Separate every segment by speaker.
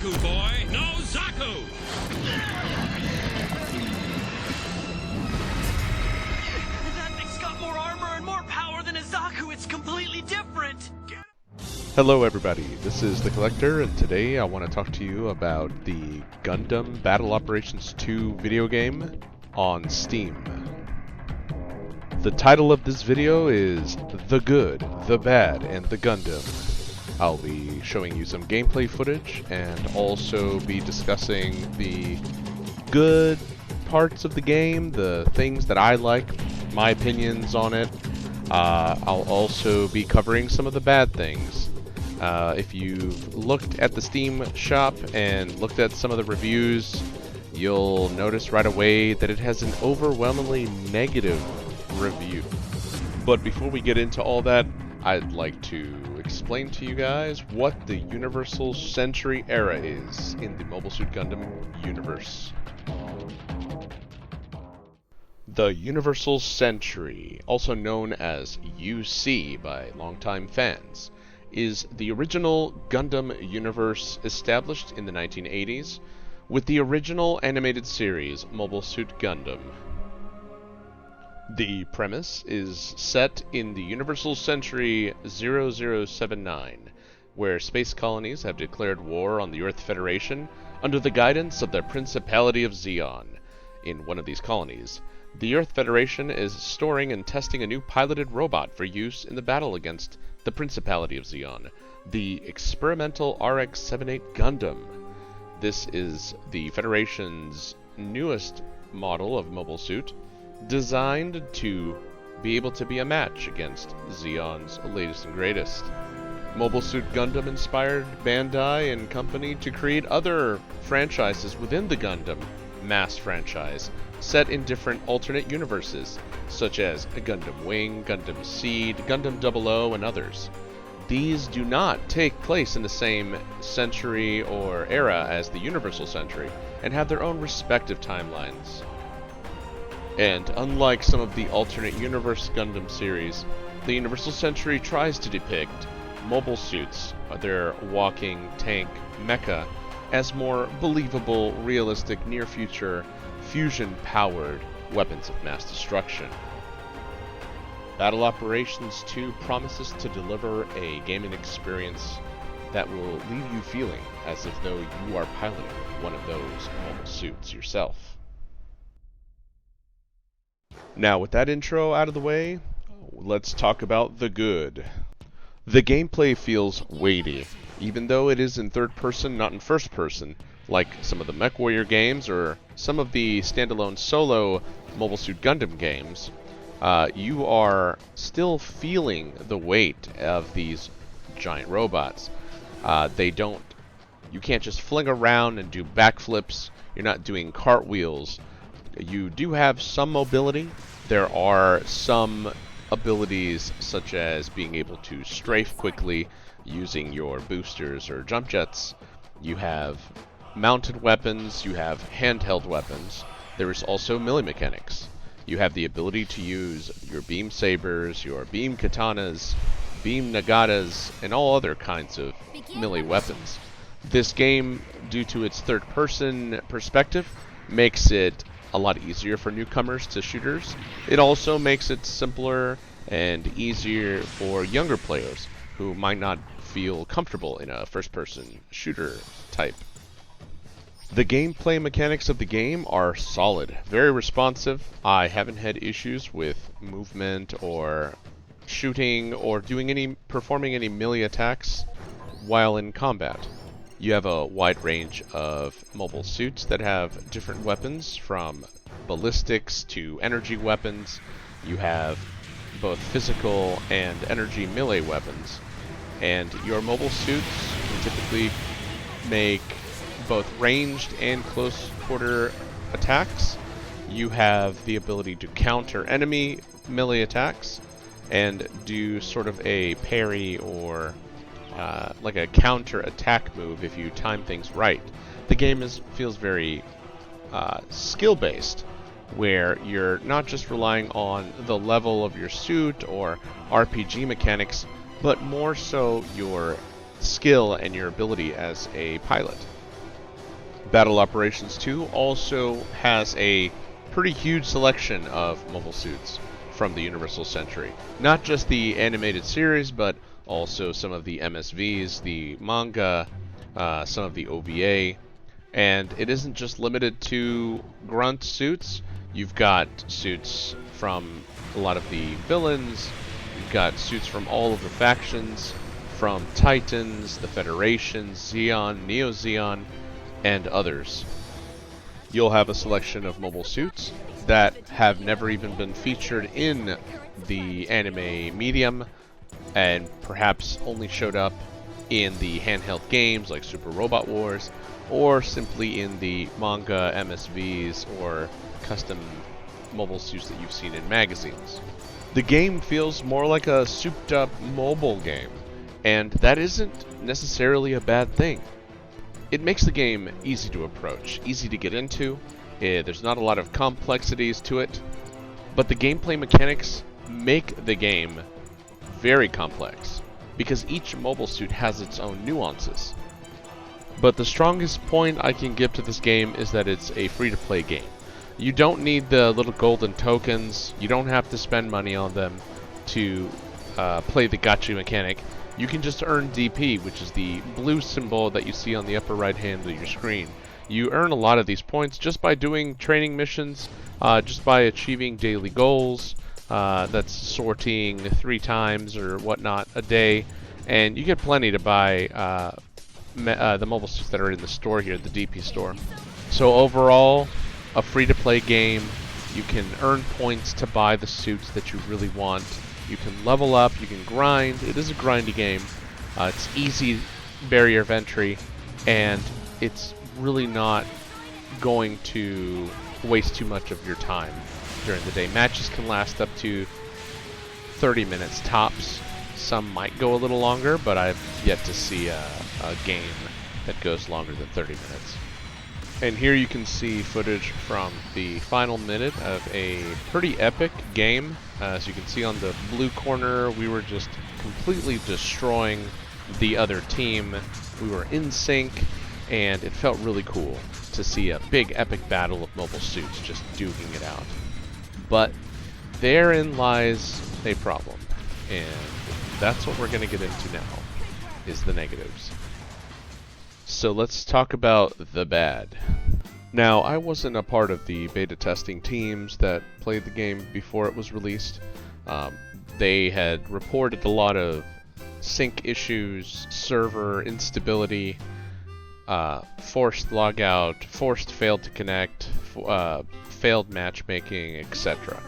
Speaker 1: Zaku, boy! No Zaku!
Speaker 2: That thing's got more armor and more power than a Zaku. It's completely different.
Speaker 3: Hello everybody, this is The Collector, and today I want to talk to you about the Gundam Battle Operations 2 video game on Steam. The title of this video is The Good, The Bad, and The Gundam. I'll be showing you some gameplay footage and also be discussing the good parts of the game, the things that I like, my opinions on it. I'll also be covering some of the bad things. If you've looked at the Steam shop and looked at some of the reviews, you'll notice right away that it has an overwhelmingly negative review. But before we get into all that, I'd like to explain to you guys what the Universal Century Era is in the Mobile Suit Gundam universe. The Universal Century, also known as UC by longtime fans, is the original Gundam universe established in the 1980s with the original animated series Mobile Suit Gundam. The premise is set in the Universal Century 0079, where space colonies have declared war on the Earth Federation under the guidance of the Principality of Zeon. In one of these colonies, the Earth Federation is storing and testing a new piloted robot for use in the battle against the Principality of Zeon, the experimental RX-78 Gundam. This is the Federation's newest model of mobile suit, designed to be able to be a match against Zeon's latest and greatest. Mobile Suit Gundam inspired Bandai and company to create other franchises within the Gundam mass franchise, set in different alternate universes, such as Gundam Wing, Gundam Seed, Gundam 00, and others. These do not take place in the same century or era as the Universal Century, and have their own respective timelines. And unlike some of the alternate universe Gundam series, the Universal Century tries to depict mobile suits, their walking tank mecha, as more believable, realistic, near-future, fusion-powered weapons of mass destruction. Battle Operations 2 promises to deliver a gaming experience that will leave you feeling as if though you are piloting one of those mobile suits yourself. Now, with that intro out of the way, let's talk about the good. The gameplay feels weighty, even though it is in third person, not in first person, like some of the MechWarrior games or some of the standalone solo Mobile Suit Gundam games. You are still feeling the weight of these giant robots. You can't just fling around and do backflips. You're not doing cartwheels. You do have some mobility. There are some abilities such as being able to strafe quickly using your boosters or jump jets. You have mounted weapons, you have handheld weapons. There is also melee mechanics. You have the ability to use your beam sabers, your beam katanas, beam nagatas, and all other kinds of melee weapons. This game, due to its third-person perspective, makes it a lot easier for newcomers to shooters. It also makes it simpler and easier for younger players who might not feel comfortable in a first-person shooter type. The gameplay mechanics of the game are solid, very responsive. I haven't had issues with movement or shooting or performing any melee attacks while in combat. You have a wide range of mobile suits that have different weapons, from ballistics to energy weapons. You have both physical and energy melee weapons. And your mobile suits can typically make both ranged and close quarter attacks. You have the ability to counter enemy melee attacks and do sort of a parry or like a counter attack move if you time things right. The game feels very skill based, where you're not just relying on the level of your suit or RPG mechanics, but more so your skill and your ability as a pilot. Battle Operations 2 also has a pretty huge selection of mobile suits from the Universal Century. Not just the animated series, but also some of the MSVs, the manga, some of the OVA, and it isn't just limited to grunt suits. You've got suits from a lot of the villains, you've got suits from all of the factions, from Titans, the Federation, Zeon, Neo Zeon, and others. You'll have a selection of mobile suits that have never even been featured in the anime medium, and perhaps only showed up in the handheld games like Super Robot Wars, or simply in the manga, MSVs, or custom mobile suits that you've seen in magazines. The game feels more like a souped up mobile game, and that isn't necessarily a bad thing. It makes the game easy to approach, easy to get into. There's not a lot of complexities to it, but the gameplay mechanics make the game very complex, because each mobile suit has its own nuances. But the strongest point I can give to this game is that it's a free-to-play game. You don't need the little golden tokens, you don't have to spend money on them to play the gacha mechanic. You can just earn DP, which is the blue symbol that you see on the upper right hand of your screen. You earn a lot of these points just by doing training missions, just by achieving daily goals. That's sorting 3 times or whatnot a day, and you get plenty to buy the mobile suits that are in the store here, the DP store. So overall, a free-to-play game. You can earn points to buy the suits that you really want. You can level up, you can grind. It is a grindy game. It's easy barrier of entry, and it's really not going to waste too much of your time during the day. Matches can last up to 30 minutes tops. Some might go a little longer, but I've yet to see a game that goes longer than 30 minutes. And here you can see footage from the final minute of a pretty epic game. As you can see on the blue corner, we were just completely destroying the other team. We were in sync, and it felt really cool to see a big epic battle of mobile suits just duking it out. But therein lies a problem, and that's what we're going to get into now, is the negatives. So let's talk about the bad. Now, I wasn't a part of the beta testing teams that played the game before it was released. They had reported a lot of sync issues, server instability, forced logout, forced failed to connect, failed matchmaking, etc.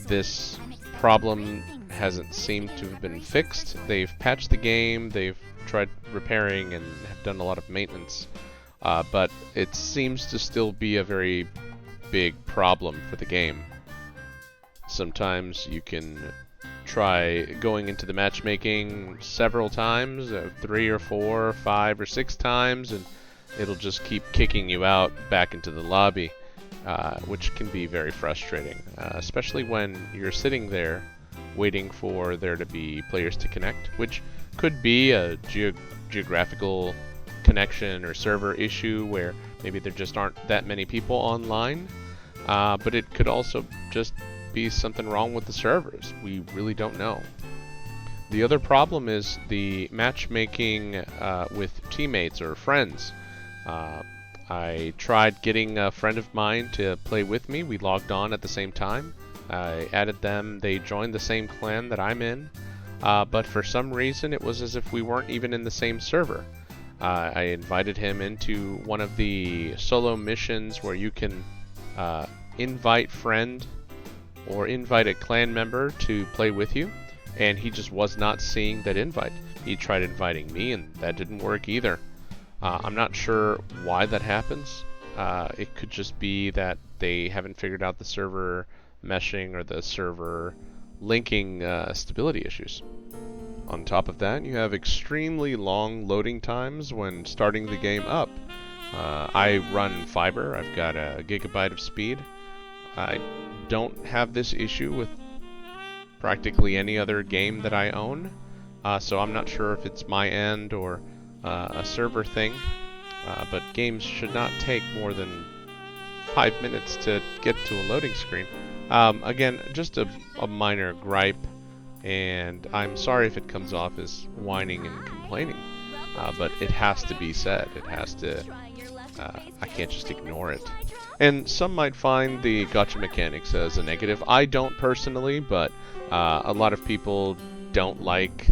Speaker 3: This problem hasn't seemed to have been fixed. They've patched the game, they've tried repairing and have done a lot of maintenance, but it seems to still be a very big problem for the game. Sometimes you can try going into the matchmaking several times, 3 or 4 or 5 or 6 times, and it'll just keep kicking you out back into the lobby, which can be very frustrating, especially when you're sitting there waiting for there to be players to connect, which could be a geographical connection or server issue where maybe there just aren't that many people online, but it could also just be something wrong with the servers. We really don't know. The other problem is the matchmaking with teammates or friends. I tried getting a friend of mine to play with me. We logged on at the same time. I added them. They joined the same clan that I'm in. But for some reason, it was as if we weren't even in the same server. I invited him into one of the solo missions where you can invite friend or invite a clan member to play with you, and he just was not seeing that invite. He tried inviting me, and that didn't work either. I'm not sure why that happens. It could just be that they haven't figured out the server meshing or the server linking stability issues. On top of that, you have extremely long loading times when starting the game up. I run fiber. I've got a gigabyte of speed. I don't have this issue with practically any other game that I own, so I'm not sure if it's my end or a server thing, but games should not take more than 5 minutes to get to a loading screen. Again, just a minor gripe, and I'm sorry if it comes off as whining and complaining, but it has to be said. It has to. I can't just ignore it. And some might find the gacha mechanics as a negative. I don't personally, but a lot of people don't like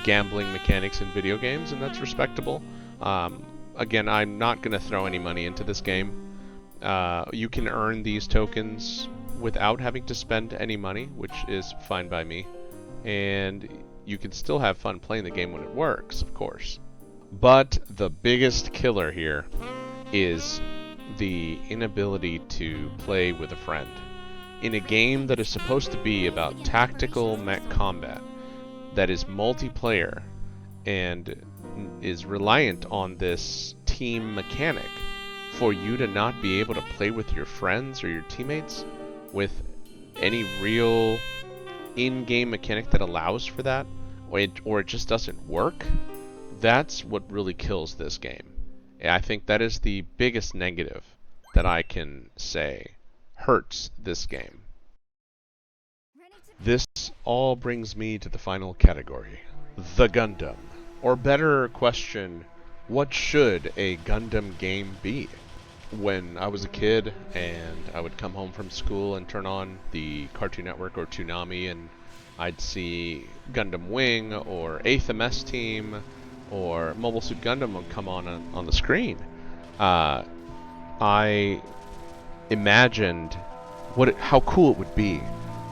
Speaker 3: gambling mechanics in video games, and that's respectable. Again, I'm not going to throw any money into this game. You can earn these tokens without having to spend any money, which is fine by me. And you can still have fun playing the game when it works, of course. But the biggest killer here is the inability to play with a friend. In a game that is supposed to be about tactical mech combat, that is multiplayer, and is reliant on this team mechanic, for you to not be able to play with your friends or your teammates with any real in-game mechanic that allows for that, or it just doesn't work, that's what really kills this game. I think that is the biggest negative that I can say hurts this game. This all brings me to the final category, the Gundam. Or better question, what should a Gundam game be? When I was a kid and I would come home from school and turn on the Cartoon Network or Toonami, and I'd see Gundam Wing or 8th MS Team or Mobile Suit Gundam would come on the screen. I imagined how cool it would be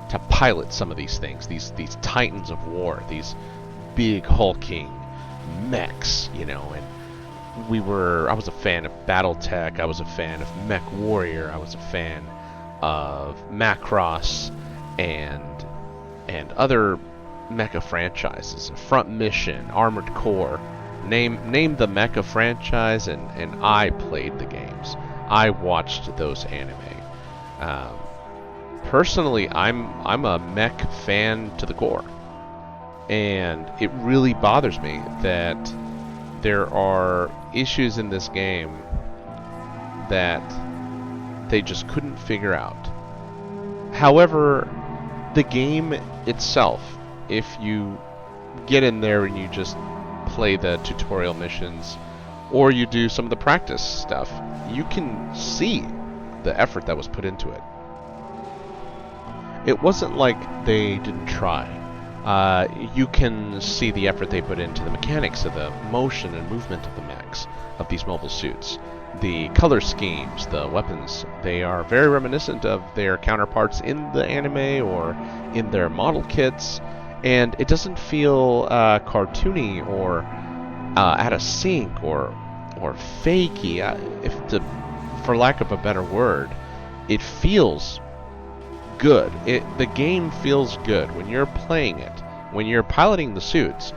Speaker 3: to pilot some of these things, these titans of war, these big hulking mechs, you know. And I was a fan of BattleTech, I was a fan of Mech Warrior, I was a fan of Macross and other mecha franchises, Front Mission, Armored Core. Name the mecha franchise, and I played the games. I watched those anime. Personally, I'm a mech fan to the core, and it really bothers me that there are issues in this game that they just couldn't figure out. However, the game itself, if you get in there and you just play the tutorial missions, or you do some of the practice stuff, you can see the effort that was put into it. It wasn't like they didn't try. You can see the effort they put into the mechanics of the motion and movement of the mechs, of these mobile suits. The color schemes, the weapons, they are very reminiscent of their counterparts in the anime or in their model kits, and it doesn't feel cartoony or out of sync or fakey. For lack of a better word, it feels good. The game feels good when you're playing it. When you're piloting the suits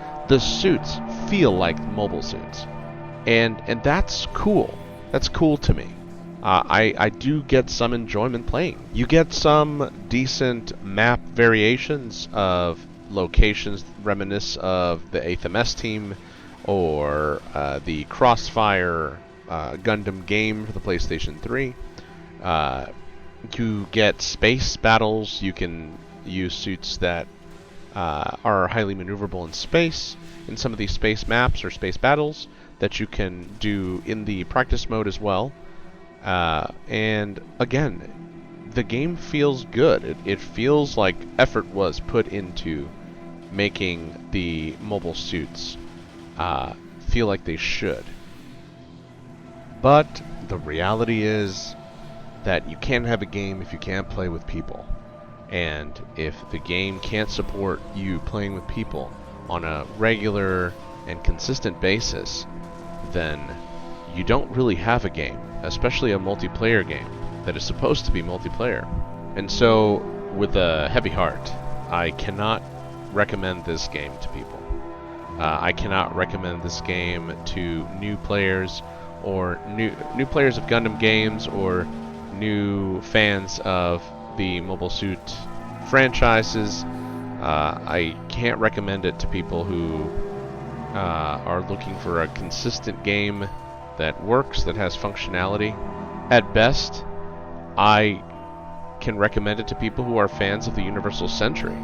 Speaker 3: feel like mobile suits, and that's cool. That's cool to me. I do get some enjoyment playing. You get some decent map variations of locations reminisce of the 8th MS Team or the Crossfire Gundam game for the PlayStation 3. You get space battles. You can use suits that are highly maneuverable in space, in some of these space maps or space battles that you can do in the practice mode as well. And again, the game feels good. It feels like effort was put into making the mobile suits feel like they should. But the reality is that you can't have a game if you can't play with people. And if the game can't support you playing with people on a regular and consistent basis, then you don't really have a game, especially a multiplayer game that is supposed to be multiplayer. And so, with a heavy heart, I cannot recommend this game to people. I cannot recommend this game to new players or new players of Gundam games or new fans of the Mobile Suit franchises. I can't recommend it to people who are looking for a consistent game that works, that has functionality. At best, I can recommend it to people who are fans of the Universal Century.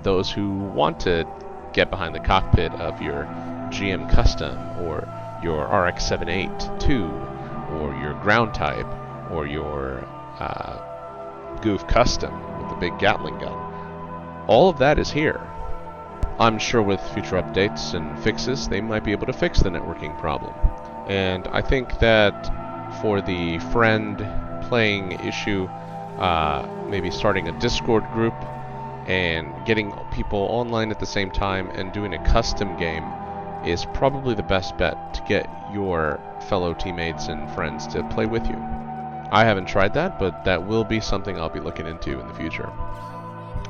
Speaker 3: Those who want to get behind the cockpit of your GM Custom, or your RX-78-2, or your Ground Type, or your Goof Custom with the big Gatling gun. All of that is here. I'm sure with future updates and fixes, they might be able to fix the networking problem. And I think that for the friend playing issue, maybe starting a Discord group and getting people online at the same time and doing a custom game is probably the best bet to get your fellow teammates and friends to play with you. I haven't tried that, but that will be something I'll be looking into in the future.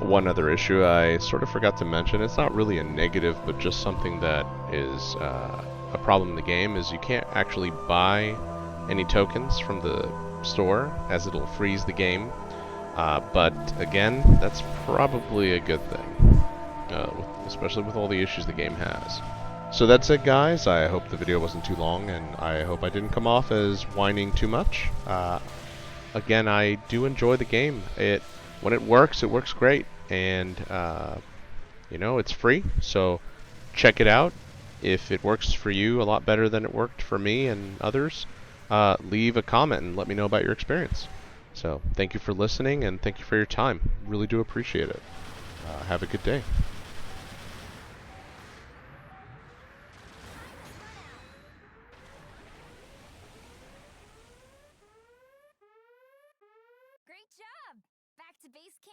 Speaker 3: One other issue I sort of forgot to mention, it's not really a negative, but just something that is a problem in the game, is you can't actually buy any tokens from the store, as it'll freeze the game. But again, that's probably a good thing, especially with all the issues the game has. So that's it, guys. I hope the video wasn't too long, and I hope I didn't come off as whining too much. Again, I do enjoy the game. When it works great, and you know, it's free, so check it out. If it works for you a lot better than it worked for me and others, leave a comment and let me know about your experience. So thank you for listening, and thank you for your time. Really do appreciate it. Have a good day.
Speaker 4: Great job! Back to base camp.